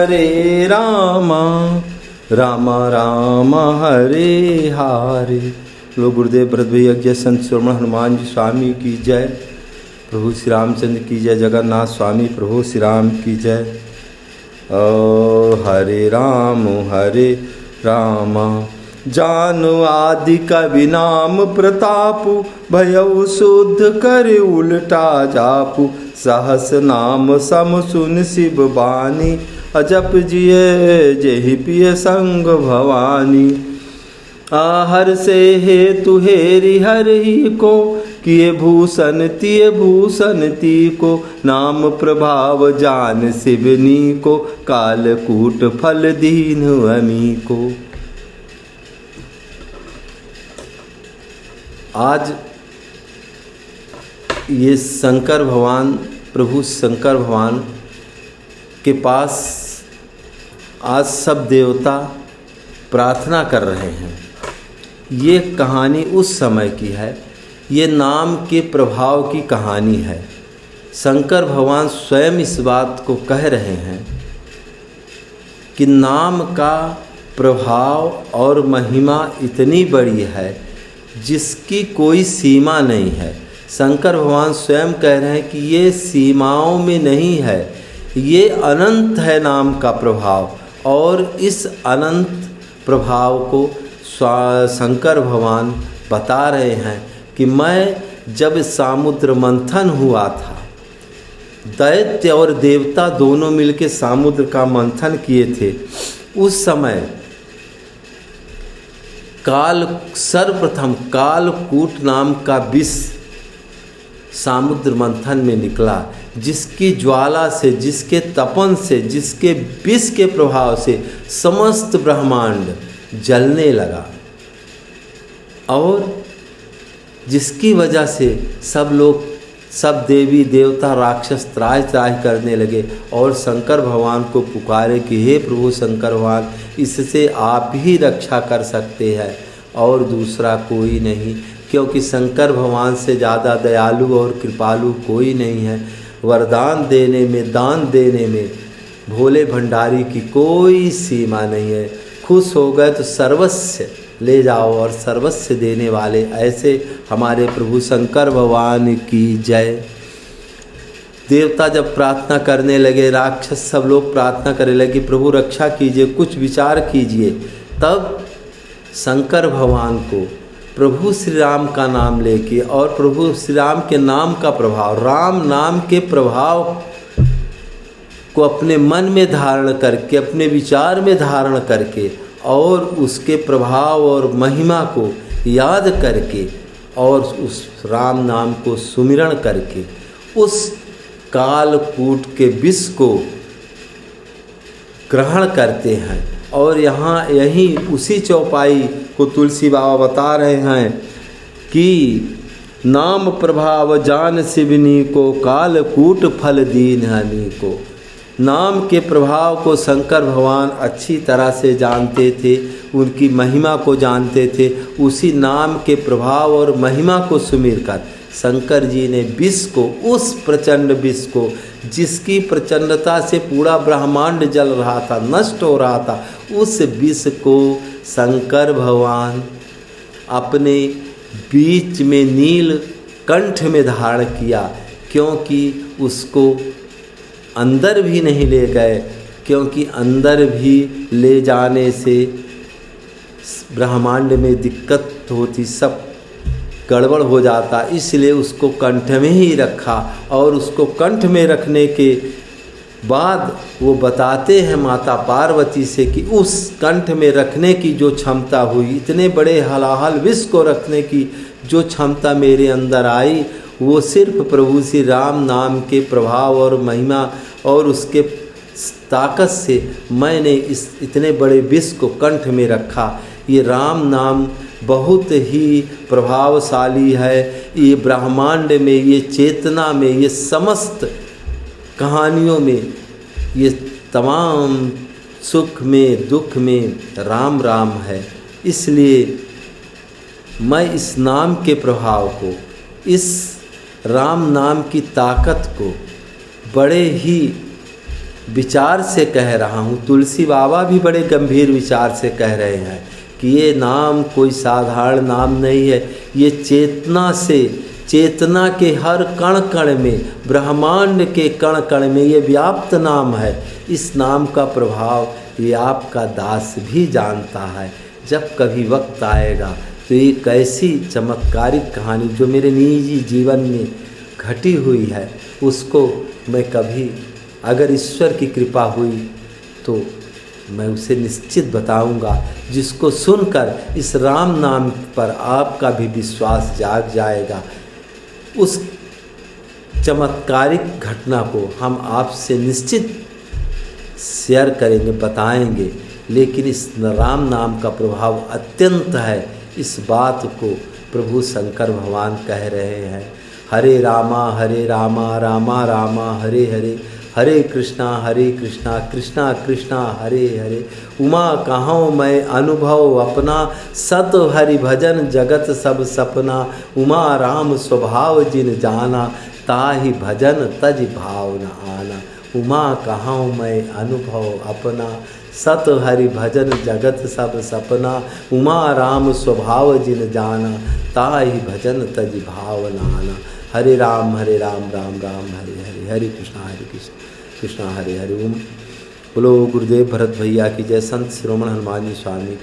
हरे राम राम राम हरे हरे। लो गुरुदेव भरत भैया यज्ञ संत श्रवण हनुमान जी स्वामी की जय। प्रभु श्री रामचंद्र की जय। जगन्नाथ स्वामी प्रभु श्री राम की जय। हरे राम जानु आदि कवि नाम प्रतापु भयउ शुद्ध करे उल्टा जापु। सहस नाम सम सुन शिव बानी अजप जिये जेहि पिय संग भवानी। आहर से हेतु हेरि हरि को किए भूषण तिय भूषण ती को। नाम प्रभाव जान शिवनी को कालकूट फल दीन अमी को। आज ये शंकर भगवान प्रभु शंकर भगवान के पास आज सब देवता प्रार्थना कर रहे हैं। ये कहानी उस समय की है। ये नाम के प्रभाव की कहानी है। शंकर भगवान स्वयं इस बात को कह रहे हैं कि नाम का प्रभाव और महिमा इतनी बड़ी है जिसकी कोई सीमा नहीं है। शंकर भगवान स्वयं कह रहे हैं कि ये सीमाओं में नहीं है, ये अनंत है नाम का प्रभाव। और इस अनंत प्रभाव को शंकर भगवान बता रहे हैं कि मैं जब समुद्र मंथन हुआ था, दैत्य और देवता दोनों मिलकर समुद्र का मंथन किए थे, उस समय सर्वप्रथम कालकूट नाम का विष समुद्र मंथन में निकला, जिसकी ज्वाला से, जिसके तपन से, जिसके विष के प्रभाव से समस्त ब्रह्मांड जलने लगा और जिसकी वजह से सब लोग, सब देवी देवता राक्षस त्राहि त्राहि करने लगे और शंकर भगवान को पुकारे कि हे प्रभु शंकर भगवान, इससे आप ही रक्षा कर सकते हैं और दूसरा कोई नहीं, क्योंकि शंकर भगवान से ज़्यादा दयालु और कृपालु कोई नहीं है। वरदान देने में, दान देने में भोले भंडारी की कोई सीमा नहीं है। खुश हो गए तो सर्वस्व ले जाओ और सर्वस्व देने वाले ऐसे हमारे प्रभु शंकर भगवान की जय। देवता जब प्रार्थना करने लगे, राक्षस सब लोग प्रार्थना करने लगे, प्रभु रक्षा कीजिए, कुछ विचार कीजिए। तब शंकर भगवान को प्रभु श्री राम का नाम लेके और प्रभु श्री राम के नाम का प्रभाव, राम नाम के प्रभाव को अपने मन में धारण करके, अपने विचार में धारण करके और उसके प्रभाव और महिमा को याद करके और उस राम नाम को सुमिरण करके उस कालकूट के विष को ग्रहण करते हैं। और यहाँ यहीं उसी चौपाई को तुलसी बाबा बता रहे हैं कि नाम प्रभाव जान शिवनी को कालकूट फल दीन हनी को। नाम के प्रभाव को शंकर भगवान अच्छी तरह से जानते थे, उनकी महिमा को जानते थे। उसी नाम के प्रभाव और महिमा को सुमिर कर शंकर जी ने विष को, उस प्रचंड विष को जिसकी प्रचंडता से पूरा ब्रह्मांड जल रहा था, नष्ट हो रहा था, उस विष को शंकर भगवान अपने बीच में नील कंठ में धारण किया, क्योंकि उसको अंदर भी नहीं ले गए, क्योंकि अंदर भी ले जाने से ब्रह्मांड में दिक्कत होती, सब गड़बड़ हो जाता, इसलिए उसको कंठ में ही रखा। और उसको कंठ में रखने के बाद वो बताते हैं माता पार्वती से कि उस कंठ में रखने की जो क्षमता हुई, इतने बड़े हलाहल विष को रखने की जो क्षमता मेरे अंदर आई, वो सिर्फ प्रभु श्री राम नाम के प्रभाव और महिमा और उसके ताकत से मैंने इस इतने बड़े विष को कंठ में रखा। ये राम नाम बहुत ही प्रभावशाली है। ये ब्रह्मांड में, ये चेतना में, ये समस्त कहानियों में, ये तमाम सुख में दुख में राम राम है। इसलिए मैं इस नाम के प्रभाव को, इस राम नाम की ताकत को बड़े ही विचार से कह रहा हूँ। तुलसी बाबा भी बड़े गंभीर विचार से कह रहे हैं कि ये नाम कोई साधारण नाम नहीं है, ये चेतना से, चेतना के हर कण कण में, ब्रह्मांड के कण कण में ये व्याप्त नाम है। इस नाम का प्रभाव ये आपका दास भी जानता है। जब कभी वक्त आएगा तो एक ऐसी चमत्कारिक कहानी जो मेरे निजी जीवन में घटी हुई है, उसको मैं कभी, अगर ईश्वर की कृपा हुई तो मैं उसे निश्चित बताऊंगा, जिसको सुनकर इस राम नाम पर आपका भी विश्वास जाग जाएगा। उस चमत्कारिक घटना को हम आपसे निश्चित शेयर करेंगे, बताएंगे। लेकिन इस राम नाम का प्रभाव अत्यंत है, इस बात को प्रभु शंकर भगवान कह रहे हैं। हरे रामा रामा रामा हरे हरे, हरे कृष्णा कृष्णा कृष्णा हरे हरे। उमा कहाँ मैं अनुभव अपना, सत हरि भजन जगत सब सपना। उमा राम स्वभाव जिन जाना, ताहि भजन तज भाव न आना। उमा कहाँ मैं अनुभव अपना, सत हरि भजन जगत सब सपना। उमा राम स्वभाव जिन जाना, ताहि भजन तज भाव न आना। हरे राम राम राम हरे हरे, हरे कृष्णा कृष्णा हरे हरे। ओम। बोलो गुरुदेव भरत भैया की जय, संत शिरोमणि हनुमान जी स्वामी की।